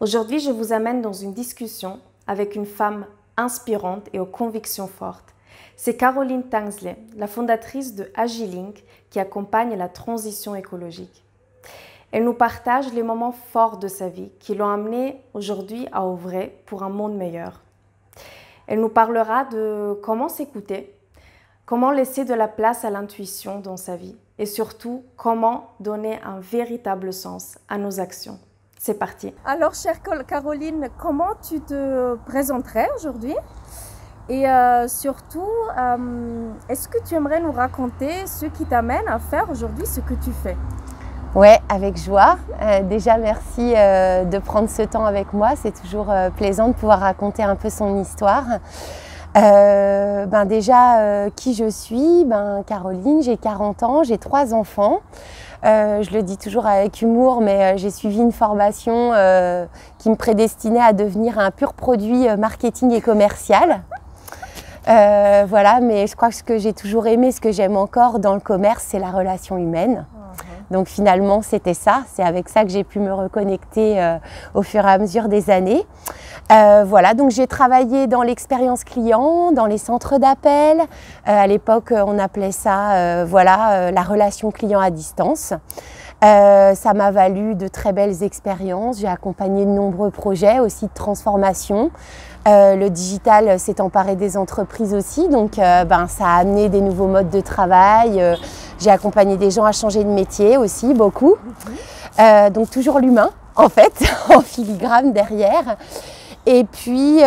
Aujourd'hui, je vous amène dans une discussion avec une femme inspirante et aux convictions fortes. C'est Caroline Tanksley, la fondatrice de Agilink, qui accompagne la transition écologique. Elle nous partage les moments forts de sa vie qui l'ont amenée aujourd'hui à œuvrer pour un monde meilleur. Elle nous parlera de comment s'écouter, comment laisser de la place à l'intuition dans sa vie et surtout comment donner un véritable sens à nos actions. C'est parti. Alors, chère Caroline, comment tu te présenterais aujourd'hui? Et surtout, est-ce que tu aimerais nous raconter ce qui t'amène à faire aujourd'hui ce que tu fais? Ouais, avec joie. Déjà, merci de prendre ce temps avec moi. C'est toujours plaisant de pouvoir raconter un peu son histoire. Déjà, qui je suis? Caroline, j'ai 40 ans, j'ai 3 enfants. Je le dis toujours avec humour, mais j'ai suivi une formation qui me prédestinait à devenir un pur produit marketing et commercial. Voilà, mais je crois que ce que j'ai toujours aimé, ce que j'aime encore dans le commerce, c'est la relation humaine. Donc finalement, c'était ça. C'est avec ça que j'ai pu me reconnecter au fur et à mesure des années. Voilà, donc j'ai travaillé dans l'expérience client, dans les centres d'appel. À l'époque, on appelait ça la relation client à distance. Ça m'a valu de très belles expériences. J'ai accompagné de nombreux projets aussi de transformation. Le digital s'est emparé des entreprises aussi, donc ça a amené des nouveaux modes de travail. J'ai accompagné des gens à changer de métier aussi, beaucoup. Donc toujours l'humain, en fait, en filigrane derrière. Et puis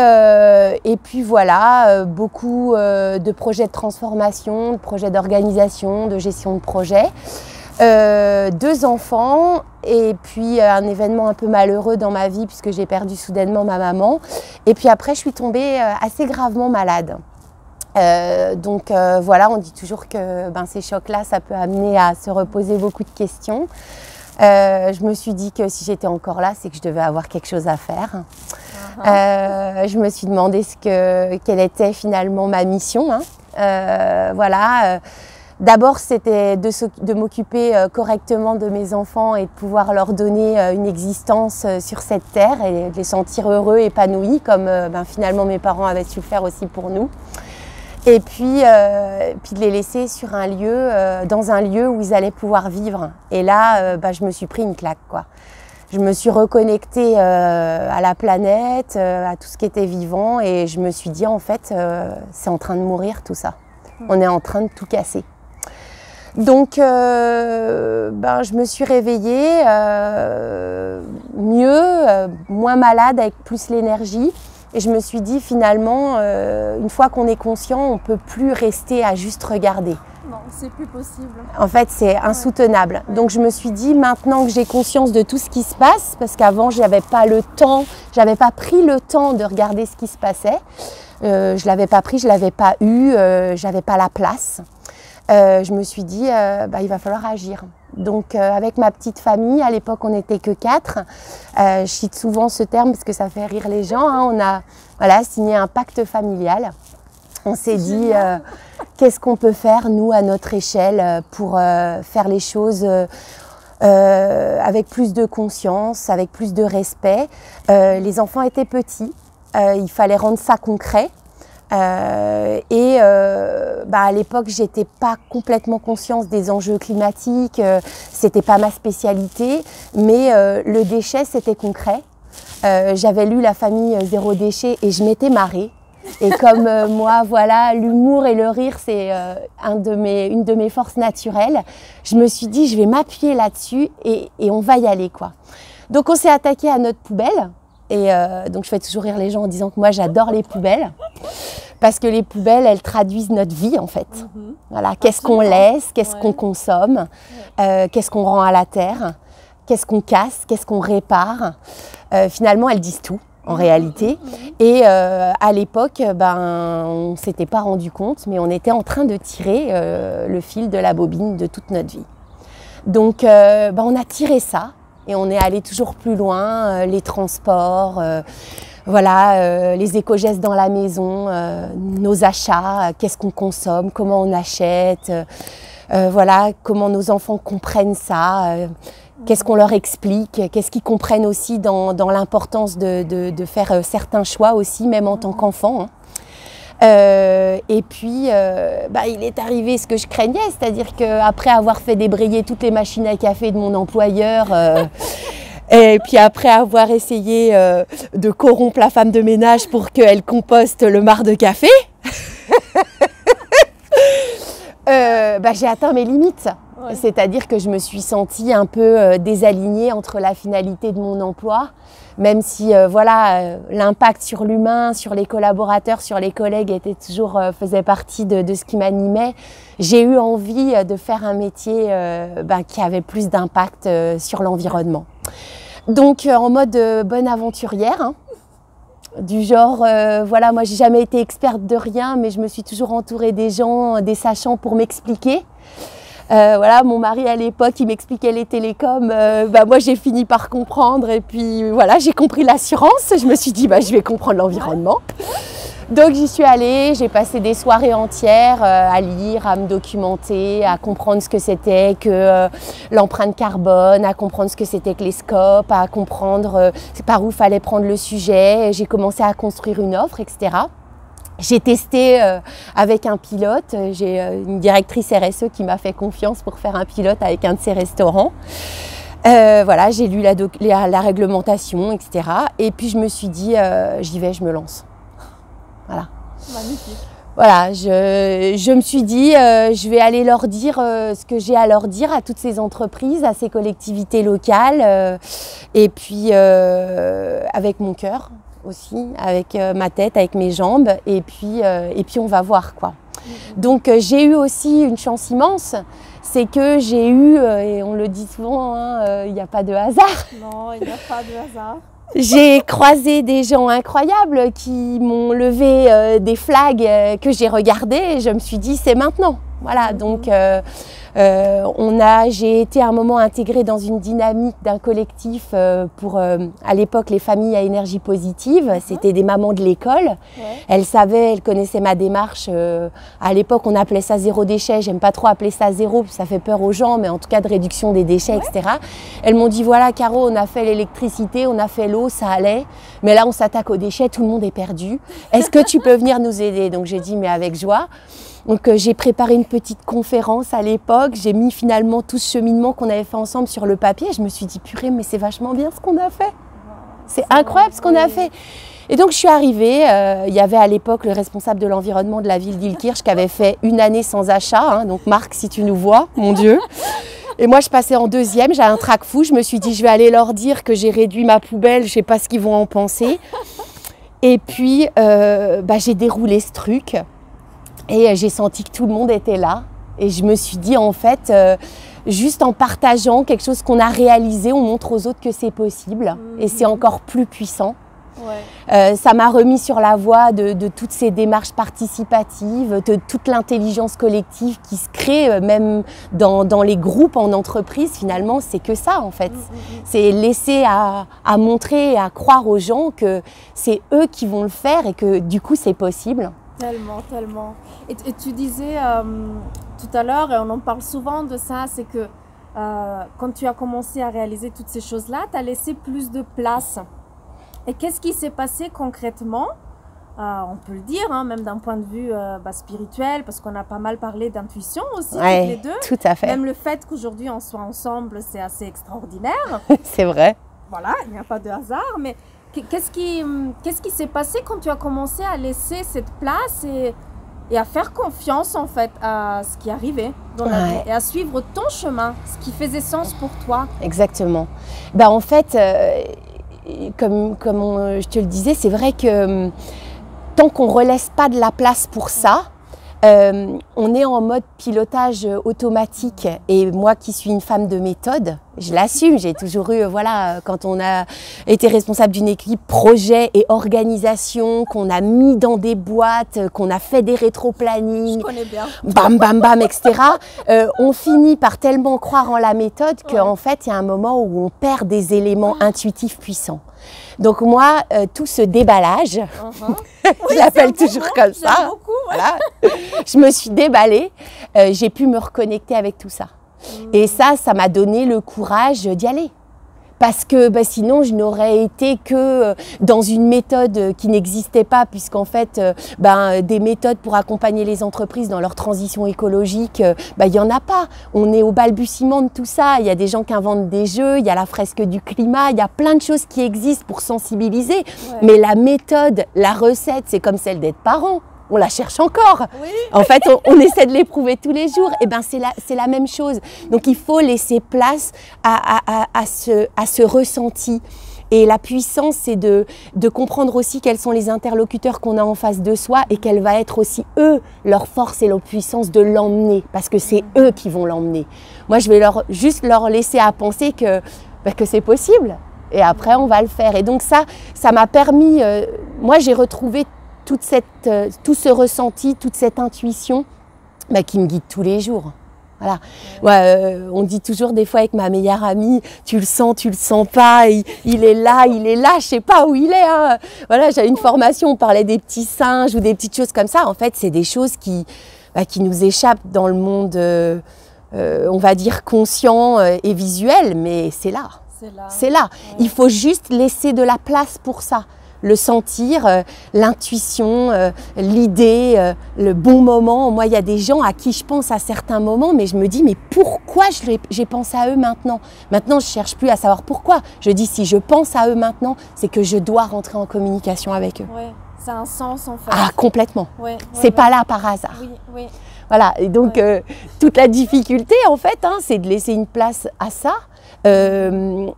voilà, beaucoup de projets de transformation, de projets d'organisation, de gestion de projet. 2 enfants et puis un événement un peu malheureux dans ma vie puisque j'ai perdu soudainement ma maman. Et puis après, je suis tombée assez gravement malade. Voilà, on dit toujours que ces chocs-là, ça peut amener à se reposer beaucoup de questions. Je me suis dit que si j'étais encore là, c'est que je devais avoir quelque chose à faire. Je me suis demandé quelle était finalement ma mission. Voilà. D'abord, c'était de m'occuper correctement de mes enfants et de pouvoir leur donner une existence sur cette terre et de les sentir heureux, épanouis, comme finalement mes parents avaient su le faire aussi pour nous. Et puis de les laisser sur un lieu, dans un lieu où ils allaient pouvoir vivre. Et là, je me suis pris une claque, quoi. Je me suis reconnectée à la planète, à tout ce qui était vivant, et je me suis dit, en fait, c'est en train de mourir tout ça. On est en train de tout casser. Donc, je me suis réveillée mieux, moins malade, avec plus l'énergie. Et je me suis dit, finalement, une fois qu'on est conscient, on ne peut plus rester à juste regarder. Non, c'est plus possible. En fait, c'est insoutenable. Donc, je me suis dit, maintenant que j'ai conscience de tout ce qui se passe, parce qu'avant, j'avais pas pris le temps de regarder ce qui se passait. Je l'avais pas pris, je l'avais pas eu, j'avais pas la place. Je me suis dit, il va falloir agir. Donc avec ma petite famille, à l'époque on n'était que 4, je cite souvent ce terme parce que ça fait rire les gens, on a signé un pacte familial. On s'est dit, qu'est-ce qu'on peut faire nous à notre échelle pour faire les choses avec plus de conscience, avec plus de respect. Les enfants étaient petits, il fallait rendre ça concret. À l'époque, j'étais pas complètement consciente des enjeux climatiques, c'était pas ma spécialité, mais le déchet, c'était concret. J'avais lu La famille zéro déchet et je m'étais marrée. Et comme moi, voilà, l'humour et le rire, c'est une de mes forces naturelles, je me suis dit, je vais m'appuyer là-dessus et on va y aller, quoi. Donc, on s'est attaqué à notre poubelle. Et donc je fais toujours rire les gens en disant que moi j'adore les poubelles parce que les poubelles elles traduisent notre vie en fait. Voilà, qu'est-ce qu'on laisse, qu'est-ce qu'on consomme, qu'est-ce qu'on rend à la terre, qu'est-ce qu'on casse, qu'est-ce qu'on répare. Finalement elles disent tout en réalité. Et à l'époque on ne s'était pas rendu compte mais on était en train de tirer le fil de la bobine de toute notre vie. Donc on a tiré ça. Et on est allé toujours plus loin, les transports, les éco-gestes dans la maison, nos achats, qu'est-ce qu'on consomme, comment on achète, comment nos enfants comprennent ça, Qu'est-ce qu'on leur explique? Qu'est-ce qu'ils comprennent aussi dans l'importance de faire certains choix aussi, même en tant qu'enfant, hein. Et puis, il est arrivé ce que je craignais, c'est-à-dire qu'après avoir fait débrayer toutes les machines à café de mon employeur, et puis après avoir essayé de corrompre la femme de ménage pour qu'elle composte le marc de café, j'ai atteint mes limites. Ouais. C'est-à-dire que je me suis sentie un peu désalignée entre la finalité de mon emploi, même si l'impact sur l'humain, sur les collaborateurs, sur les collègues faisait partie de ce qui m'animait. J'ai eu envie de faire un métier qui avait plus d'impact sur l'environnement. Donc en mode bonne aventurière, hein, du genre, moi j'ai jamais été experte de rien, mais je me suis toujours entourée des gens, des sachants pour m'expliquer. Mon mari à l'époque, il m'expliquait les télécoms, moi j'ai fini par comprendre et puis voilà, j'ai compris l'assurance, je me suis dit je vais comprendre l'environnement. Donc j'y suis allée, j'ai passé des soirées entières à lire, à me documenter, à comprendre ce que c'était que l'empreinte carbone, à comprendre ce que c'était que les scopes, à comprendre par où il fallait prendre le sujet. J'ai commencé à construire une offre, etc. J'ai testé avec un pilote, j'ai une directrice RSE qui m'a fait confiance pour faire un pilote avec un de ses restaurants. J'ai lu la réglementation, etc. Et puis je me suis dit, j'y vais, je me lance. Voilà. Magnifique. Voilà, je me suis dit, je vais aller leur dire ce que j'ai à leur dire à toutes ces entreprises, à ces collectivités locales, et puis avec mon cœur aussi, avec ma tête, avec mes jambes, et puis on va voir quoi. Donc j'ai eu aussi une chance immense, c'est que j'ai eu, et on le dit souvent, il n'y a pas de hasard. Non, il n'y a pas de hasard. J'ai croisé des gens incroyables qui m'ont levé des flags que j'ai regardés et je me suis dit c'est maintenant. Voilà, donc j'ai été à un moment intégrée dans une dynamique d'un collectif pour, à l'époque, les familles à énergie positive. C'était des mamans de l'école. Ouais. Elles savaient, elles connaissaient ma démarche. À l'époque, on appelait ça zéro déchet. J'aime pas trop appeler ça zéro, ça fait peur aux gens, mais en tout cas de réduction des déchets, ouais. etc. Elles m'ont dit, voilà Caro, on a fait l'électricité, on a fait l'eau, ça allait. Mais là, on s'attaque aux déchets, tout le monde est perdu. Est-ce que tu peux venir nous aider? Donc j'ai dit, mais avec joie. Donc j'ai préparé une petite conférence à l'époque, j'ai mis finalement tout ce cheminement qu'on avait fait ensemble sur le papier. Je me suis dit, purée, mais c'est vachement bien ce qu'on a fait. C'est incroyable ce qu'on a fait. Et donc je suis arrivée, il y avait à l'époque le responsable de l'environnement de la ville d'Ilkirch qui avait fait une année sans achat. Hein, donc Marc, si tu nous vois, mon Dieu. Et moi je passais en deuxième, j'avais un trac fou, je me suis dit, je vais aller leur dire que j'ai réduit ma poubelle, je ne sais pas ce qu'ils vont en penser. Et puis j'ai déroulé ce truc. Et j'ai senti que tout le monde était là. Et je me suis dit, en fait, juste en partageant quelque chose qu'on a réalisé, on montre aux autres que c'est possible. Et c'est encore plus puissant. Ouais. Ça m'a remis sur la voie de toutes ces démarches participatives, de toute l'intelligence collective qui se crée, même dans les groupes en entreprise. Finalement, c'est que ça, en fait. C'est laisser à montrer, à croire aux gens que c'est eux qui vont le faire et que, du coup, c'est possible. Tellement, tellement. Et tu disais tout à l'heure, et on en parle souvent de ça, c'est que quand tu as commencé à réaliser toutes ces choses-là, tu as laissé plus de place. Et qu'est-ce qui s'est passé concrètement? On peut le dire, hein, même d'un point de vue spirituel, parce qu'on a pas mal parlé d'intuition aussi, ouais, toutes les deux. Tout à fait. Même le fait qu'aujourd'hui on soit ensemble, c'est assez extraordinaire. C'est vrai. Voilà, il n'y a pas de hasard, mais... Qu'est-ce qui s'est passé quand tu as commencé à laisser cette place et à faire confiance en fait à ce qui arrivait dans la vie et à suivre ton chemin, ce qui faisait sens pour toi? Exactement. En fait, comme je te le disais, c'est vrai que tant qu'on ne relaisse pas de la place pour ça, on est en mode pilotage automatique. Et moi qui suis une femme de méthode, je l'assume, j'ai toujours eu, quand on a été responsable d'une équipe projet et organisation, qu'on a mis dans des boîtes, qu'on a fait des rétro-plannings, bam, bam, bam, etc. On finit par tellement croire en la méthode qu'en fait, il y a un moment où on perd des éléments intuitifs puissants. Donc moi, tout ce déballage, je l'appelle toujours comme ça, beaucoup, je me suis déballée, j'ai pu me reconnecter avec tout ça. Et ça m'a donné le courage d'y aller. Parce que sinon, je n'aurais été que dans une méthode qui n'existait pas, puisqu'en fait, des méthodes pour accompagner les entreprises dans leur transition écologique, il n'y en a pas. On est au balbutiement de tout ça. Il y a des gens qui inventent des jeux, il y a la fresque du climat, il y a plein de choses qui existent pour sensibiliser. Ouais. Mais la méthode, la recette, c'est comme celle d'être parent. On la cherche encore. Oui. En fait, on essaie de l'éprouver tous les jours. Et c'est la même chose. Donc, il faut laisser place à ce ressenti. Et la puissance, c'est de comprendre aussi quels sont les interlocuteurs qu'on a en face de soi et quelle va être aussi, eux, leur force et leur puissance de l'emmener. Parce que c'est eux qui vont l'emmener. Moi, je vais juste leur laisser à penser que c'est possible. Et après, on va le faire. Et donc, ça m'a permis... moi, j'ai retrouvé tout ce ressenti, toute cette intuition qui me guide tous les jours. Voilà. On dit toujours des fois avec ma meilleure amie, tu le sens pas, il est là, je sais pas où il est. Hein. Voilà, j'avais une formation, on parlait des petits singes ou des petites choses comme ça. En fait, c'est des choses qui nous échappent dans le monde, on va dire, conscient et visuel, mais c'est là. C'est là. Ouais. Il faut juste laisser de la place pour ça. Le sentir, l'intuition, l'idée, le bon moment. Moi, il y a des gens à qui je pense à certains moments, mais je me dis, mais pourquoi j'ai pensé à eux maintenant? Maintenant, je ne cherche plus à savoir pourquoi. Je dis, si je pense à eux maintenant, c'est que je dois rentrer en communication avec eux. Ouais, ça a un sens en fait. Ah, complètement. C'est pas là par hasard. Oui. Voilà, et donc toute la difficulté, en fait, c'est de laisser une place à ça. De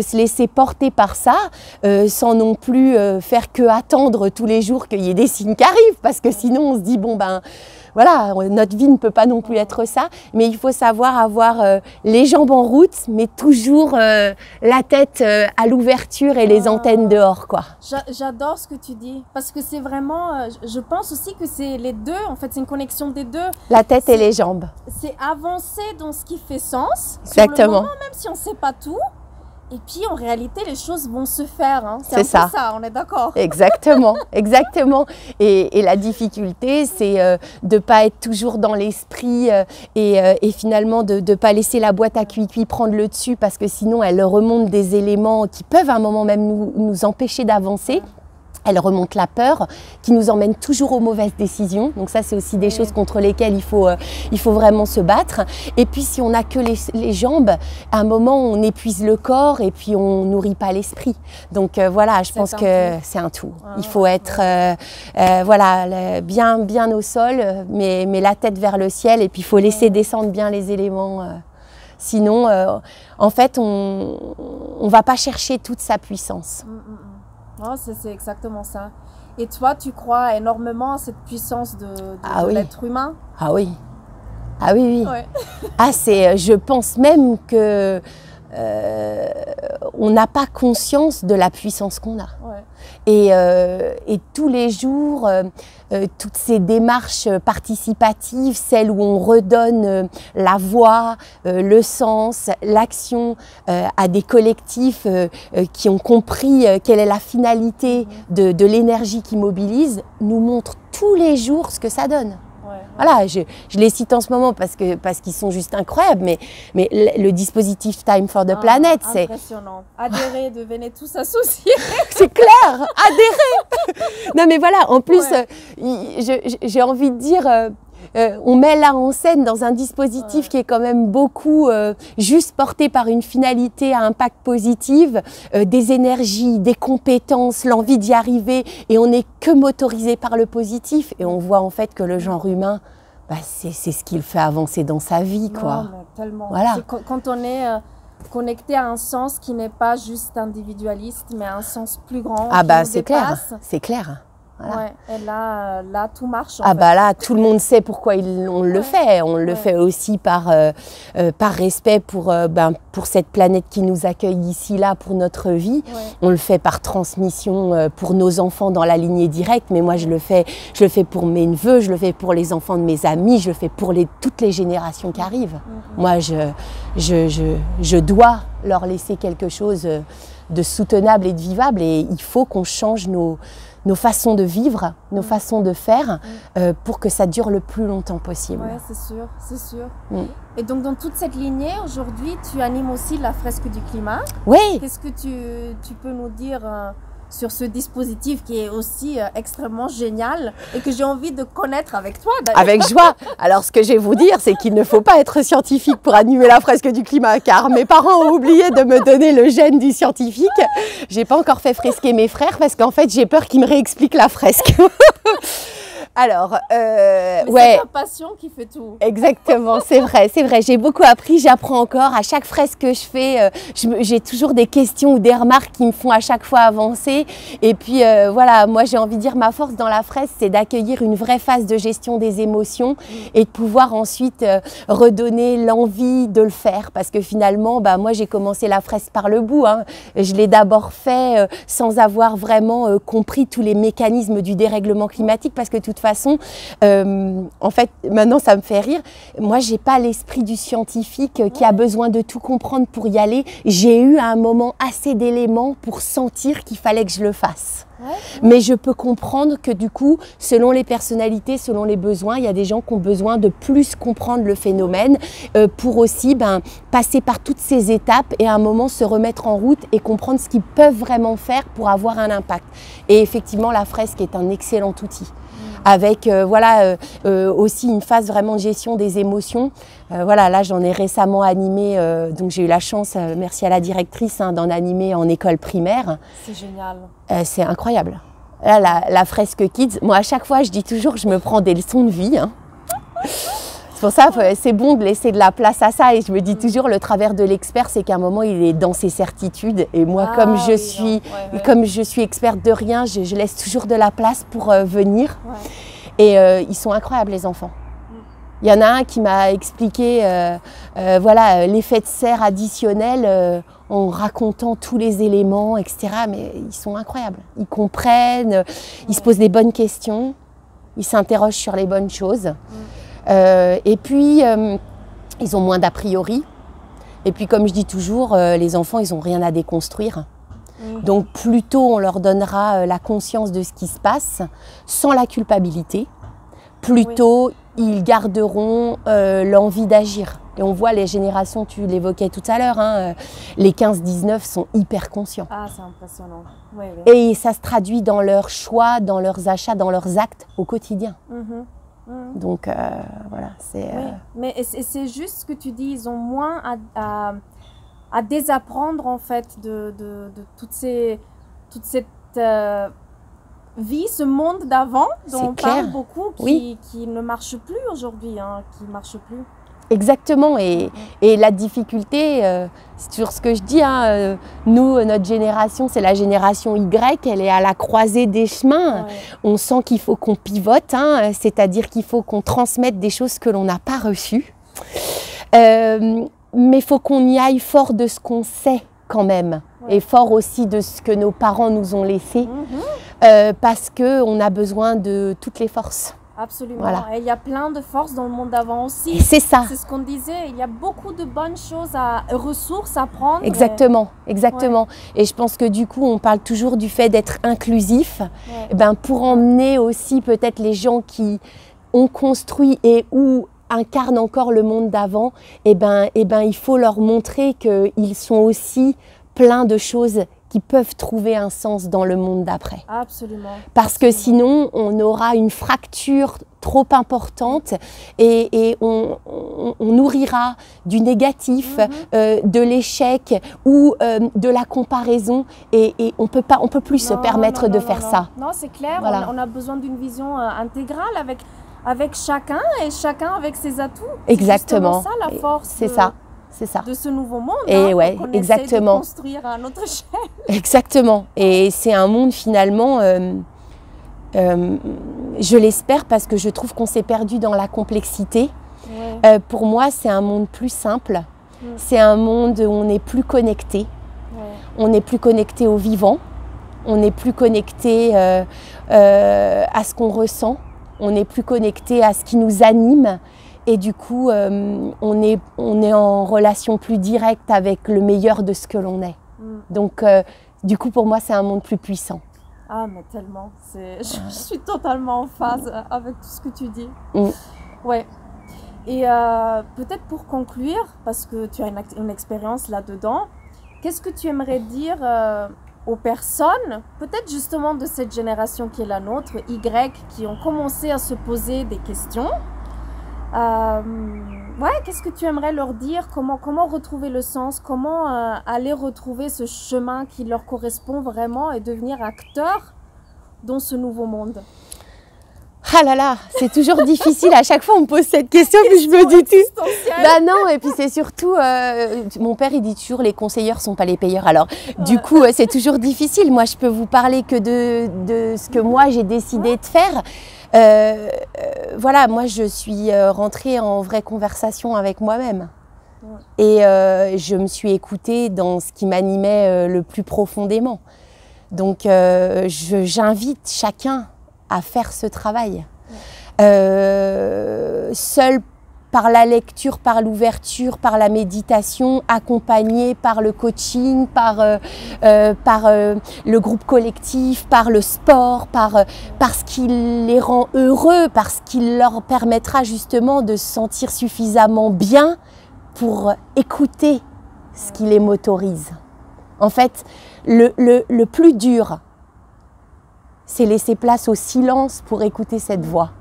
se laisser porter par ça sans non plus faire que attendre tous les jours qu'il y ait des signes qui arrivent, parce que sinon on se dit voilà, notre vie ne peut pas non plus être ça, mais il faut savoir avoir les jambes en route, mais toujours la tête à l'ouverture et les antennes dehors, quoi. J'adore ce que tu dis, parce que c'est vraiment, je pense aussi que c'est les deux, en fait, c'est une connexion des deux. La tête et les jambes. C'est avancer dans ce qui fait sens, exactement. Sur le moment, même si on ne sait pas tout. Et puis, en réalité, les choses vont se faire. Hein. C'est un peu ça, on est d'accord. Exactement, exactement. Et la difficulté, c'est de ne pas être toujours dans l'esprit et finalement de ne pas laisser la boîte à cuit-cuit prendre le dessus, parce que sinon, elle remonte des éléments qui peuvent à un moment même nous empêcher d'avancer. Elle remonte la peur qui nous emmène toujours aux mauvaises décisions. Donc ça, c'est aussi des choses contre lesquelles il faut vraiment se battre. Et puis, si on n'a que les jambes, à un moment, on épuise le corps et puis on nourrit pas l'esprit. Donc voilà, je pense que c'est un tout. Il faut être bien au sol, mais la tête vers le ciel. Et puis, il faut laisser descendre bien les éléments. Sinon, en fait, on va pas chercher toute sa puissance. Oh, c'est exactement ça. Et toi, tu crois énormément à cette puissance de l'être humain? Ah oui. Ah oui. Ouais. Je pense même que on n'a pas conscience de la puissance qu'on a. Ouais. Et tous les jours, toutes ces démarches participatives, celles où on redonne la voix, le sens, l'action à des collectifs qui ont compris quelle est la finalité de l'énergie qui mobilise, nous montrent tous les jours ce que ça donne. Voilà, je les cite en ce moment parce qu'ils sont juste incroyables, mais le dispositif Time for the Planet, c'est... Impressionnant. Adhérez, devenez tous associés. C'est clair, adhérez. Non mais voilà, en plus, j'ai envie de dire... on met là en scène dans un dispositif qui est quand même beaucoup juste porté par une finalité à impact positif, des énergies, des compétences, l'envie d'y arriver, et on n'est que motorisé par le positif, et on voit en fait que le genre humain, c'est ce qui le fait avancer dans sa vie, quoi. Non, mais tellement. Voilà. Quand on est connecté à un sens qui n'est pas juste individualiste, mais à un sens plus grand. Ah c'est clair, c'est clair. Voilà. Ouais, et là, tout marche. Là, tout le monde sait pourquoi on le fait. On le fait aussi par respect pour cette planète qui nous accueille ici, là, pour notre vie. Ouais. On le fait par transmission pour nos enfants dans la lignée directe. Mais moi, je le fais pour mes neveux, je le fais pour les enfants de mes amis, je le fais pour toutes les générations qui arrivent. Moi, je dois leur laisser quelque chose de soutenable et de vivable. Et il faut qu'on change nos façons de vivre, nos façons de faire, pour que ça dure le plus longtemps possible. Oui, c'est sûr, c'est sûr. Et donc dans toute cette lignée, aujourd'hui, tu animes aussi la fresque du climat. Oui. Qu'est-ce que tu peux nous dire sur ce dispositif qui est aussi extrêmement génial et que j'ai envie de connaître avec toi d'ailleurs. Avec joie. Alors ce que je vais vous dire, c'est qu'il ne faut pas être scientifique pour animer la fresque du climat, car mes parents ont oublié de me donner le gène du scientifique. J'ai pas encore fait fresquer mes frères parce qu'en fait j'ai peur qu'ils me réexpliquent la fresque. Alors, ouais. C'est ta passion qui fait tout. Exactement, c'est vrai, c'est vrai. J'ai beaucoup appris, j'apprends encore. À chaque fresque que je fais, j'ai toujours des questions ou des remarques qui me font à chaque fois avancer. Et puis voilà, moi j'ai envie de dire, ma force dans la fresque, c'est d'accueillir une vraie phase de gestion des émotions et de pouvoir ensuite redonner l'envie de le faire. Parce que finalement, bah, moi j'ai commencé la fresque par le bout. Hein. Je l'ai d'abord fait sans avoir vraiment compris tous les mécanismes du dérèglement climatique, parce que de toute façon, en fait, maintenant ça me fait rire. Moi, j'ai pas l'esprit du scientifique qui a besoin de tout comprendre pour y aller. J'ai eu à un moment assez d'éléments pour sentir qu'il fallait que je le fasse. Mais je peux comprendre que du coup, selon les personnalités, selon les besoins, il y a des gens qui ont besoin de plus comprendre le phénomène pour aussi passer par toutes ces étapes et à un moment se remettre en route et comprendre ce qu'ils peuvent vraiment faire pour avoir un impact. Et effectivement, la fresque est un excellent outil. Avec voilà, aussi une phase vraiment de gestion des émotions. Voilà, là j'en ai récemment animé, donc j'ai eu la chance, merci à la directrice, hein, d'en animer en école primaire. C'est génial. C'est incroyable. Là, la fresque Kids, moi à chaque fois je dis toujours que je me prends des leçons de vie. Hein. C'est pour ça c'est bon de laisser de la place à ça, et je me dis toujours, le travers de l'expert, c'est qu'à un moment il est dans ses certitudes, et moi comme je suis experte de rien, je laisse toujours de la place pour venir. Et ils sont incroyables, les enfants. Il y en a un qui m'a expliqué voilà, l'effet de serre additionnel en racontant tous les éléments, etc. Mais ils sont incroyables. Ils comprennent, ils se posent des bonnes questions, ils s'interrogent sur les bonnes choses. Et puis, ils ont moins d'a priori. Et puis, comme je dis toujours, les enfants, ils n'ont rien à déconstruire. Donc, plus tôt on leur donnera la conscience de ce qui se passe, sans la culpabilité, plus tôt ils garderont l'envie d'agir. Et on voit les générations, tu l'évoquais tout à l'heure, hein, les 15-19 sont hyper conscients. Ah, c'est impressionnant. Et ça se traduit dans leurs choix, dans leurs achats, dans leurs actes au quotidien. Donc voilà, c'est... Mais c'est juste ce que tu dis, ils ont moins à désapprendre en fait de toute cette vie, ce monde d'avant dont on parle beaucoup, qui ne marche plus aujourd'hui, hein, qui marche plus. Exactement, et la difficulté, c'est toujours ce que je dis, hein, nous, notre génération, c'est la génération Y, elle est à la croisée des chemins. On sent qu'il faut qu'on pivote, hein, c'est-à-dire qu'il faut qu'on transmette des choses que l'on n'a pas reçues. Mais il faut qu'on y aille fort de ce qu'on sait quand même, et fort aussi de ce que nos parents nous ont laissé, parce qu'on a besoin de toutes les forces. Absolument, voilà. Et il y a plein de forces dans le monde d'avant aussi. C'est ça. C'est ce qu'on disait, il y a beaucoup de bonnes choses, ressources à prendre. Exactement, exactement. Et je pense que du coup, on parle toujours du fait d'être inclusif, pour emmener aussi peut-être les gens qui ont construit et ou incarnent encore le monde d'avant, il faut leur montrer qu'ils sont aussi plein de choses qui peuvent trouver un sens dans le monde d'après. Absolument. Parce que sinon, on aura une fracture trop importante et on nourrira du négatif, de l'échec ou de la comparaison, et on peut plus se permettre de faire ça. Non, c'est clair, voilà. On a besoin d'une vision intégrale avec chacun, et chacun avec ses atouts. Exactement. C'est ça la force. C'est ça. C'est ça. De ce nouveau monde, et qu'on exactement. essaie de construire à notre échelle. Exactement. Et c'est un monde finalement, je l'espère, parce que je trouve qu'on s'est perdu dans la complexité. Pour moi, c'est un monde plus simple. C'est un monde où on est plus connecté. On est plus connecté au vivant. On est plus connecté à ce qu'on ressent. On est plus connecté à ce qui nous anime. Et du coup, on est en relation plus directe avec le meilleur de ce que l'on est. Donc, du coup, pour moi, c'est un monde plus puissant. Ah, mais tellement. Je suis totalement en phase avec tout ce que tu dis. Ouais. Et peut-être pour conclure, parce que tu as une expérience là-dedans, qu'est-ce que tu aimerais dire aux personnes, peut-être justement de cette génération qui est la nôtre, Y, qui ont commencé à se poser des questions? Qu'est-ce que tu aimerais leur dire? Comment retrouver le sens? Comment aller retrouver ce chemin qui leur correspond vraiment et devenir acteur dans ce nouveau monde? Ah là là, c'est toujours difficile. À chaque fois, on me pose cette question, puis je me dis tout. Bah non, et puis c'est surtout, mon père, il dit toujours, les conseilleurs sont pas les payeurs. Alors, du coup, c'est toujours difficile. Moi, je peux vous parler que de ce que moi, j'ai décidé de faire. Voilà, moi, je suis rentrée en vraie conversation avec moi-même. Et je me suis écoutée dans ce qui m'animait le plus profondément. Donc, j'invite chacun à faire ce travail. Seul par la lecture, par l'ouverture, par la méditation, accompagné par le coaching, par le groupe collectif, par le sport, par ce qui les rend heureux, parce qu'il leur permettra justement de se sentir suffisamment bien pour écouter ce qui les motorise. En fait, le plus dur, c'est laisser place au silence pour écouter cette voix.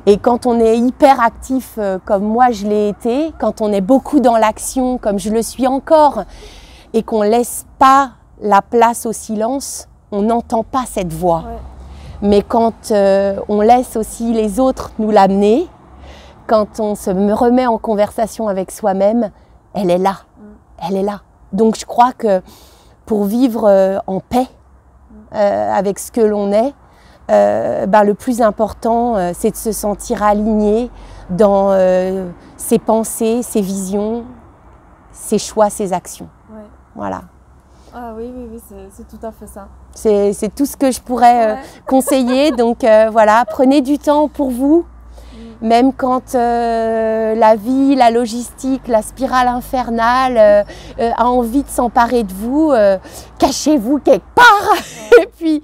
Et quand on est hyper actif comme moi je l'ai été, quand on est beaucoup dans l'action comme je le suis encore, et qu'on ne laisse pas la place au silence, on n'entend pas cette voix. Mais quand on laisse aussi les autres nous l'amener, quand on se remet en conversation avec soi-même, elle est là. Elle est là. Donc je crois que pour vivre en paix, avec ce que l'on est, le plus important, c'est de se sentir aligné dans ses pensées, ses visions, ses choix, ses actions. Voilà. Ah oui, c'est tout à fait ça. C'est tout ce que je pourrais conseiller. Donc voilà, prenez du temps pour vous. Même quand la vie, la logistique, la spirale infernale a envie de s'emparer de vous, cachez-vous quelque part et puis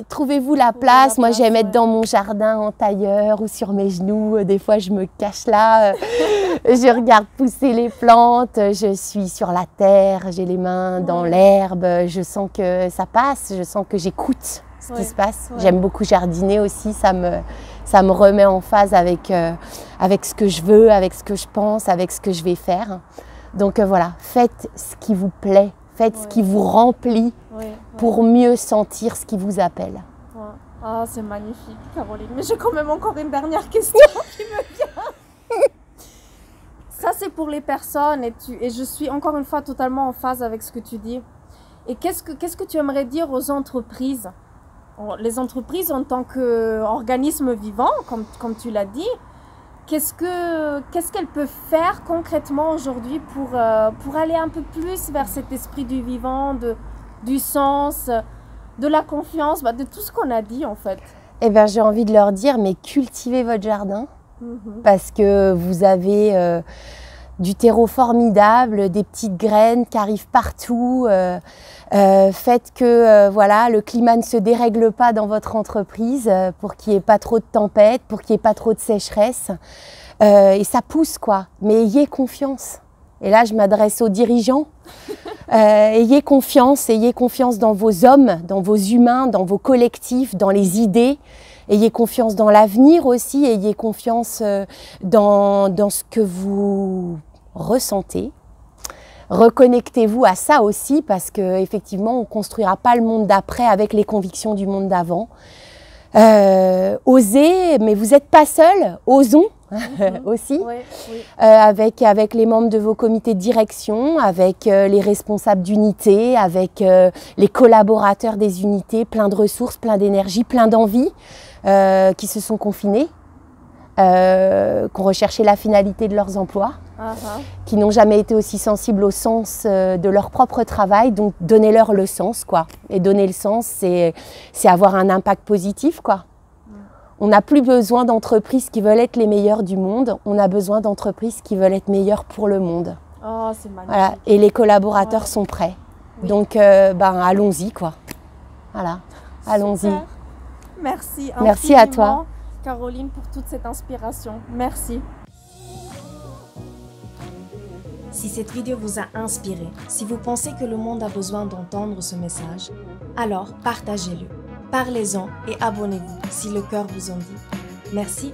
trouvez-vous la place. Moi, j'aime être dans mon jardin en tailleur ou sur mes genoux. Des fois, je me cache là, je regarde pousser les plantes, je suis sur la terre, j'ai les mains dans l'herbe, je sens que ça passe, je sens que j'écoute ce qui se passe. J'aime beaucoup jardiner aussi, ça me remet en phase avec ce que je veux, avec ce que je pense, avec ce que je vais faire. Donc voilà, faites ce qui vous plaît, faites ce qui vous remplit pour mieux sentir ce qui vous appelle. Ah, c'est magnifique, Caroline. Mais j'ai quand même encore une dernière question qui me vient. Ça, c'est pour les personnes et je suis encore une fois totalement en phase avec ce que tu dis. Et qu'est-ce que tu aimerais dire aux entreprises? Les entreprises en tant qu'organismes vivants, comme tu l'as dit, qu'est-ce qu'elles peuvent faire concrètement aujourd'hui pour aller un peu plus vers cet esprit du vivant, du sens, de la confiance, de tout ce qu'on a dit en fait? Eh bien, j'ai envie de leur dire, mais cultivez votre jardin parce que vous avez du terreau formidable, des petites graines qui arrivent partout. Faites que le climat ne se dérègle pas dans votre entreprise pour qu'il n'y ait pas trop de tempêtes, pour qu'il n'y ait pas trop de sécheresse. Et ça pousse quoi. Mais ayez confiance. Et là, je m'adresse aux dirigeants. Ayez confiance dans vos hommes, dans vos humains, dans vos collectifs, dans les idées. Ayez confiance dans l'avenir aussi. Ayez confiance dans ce que vous ressentez. Reconnectez-vous à ça aussi parce qu'effectivement, on ne construira pas le monde d'après avec les convictions du monde d'avant. Osez, mais vous n'êtes pas seul, osons aussi, avec les membres de vos comités de direction, avec les responsables d'unités, avec les collaborateurs des unités, plein de ressources, plein d'énergie, plein d'envie, qui se sont confinés, qui ont recherché la finalité de leurs emplois. Qui n'ont jamais été aussi sensibles au sens de leur propre travail, donc donnez-leur le sens quoi. Et donner le sens, c'est avoir un impact positif quoi. On n'a plus besoin d'entreprises qui veulent être les meilleures du monde, on a besoin d'entreprises qui veulent être meilleures pour le monde. Oh, c'est magnifique. Voilà. Et les collaborateurs sont prêts, donc allons-y quoi. Voilà, allons-y. Super. Merci. Merci à toi. infiniment, Caroline, pour toute cette inspiration. Merci. Si cette vidéo vous a inspiré, si vous pensez que le monde a besoin d'entendre ce message, alors partagez-le, parlez-en et abonnez-vous si le cœur vous en dit. Merci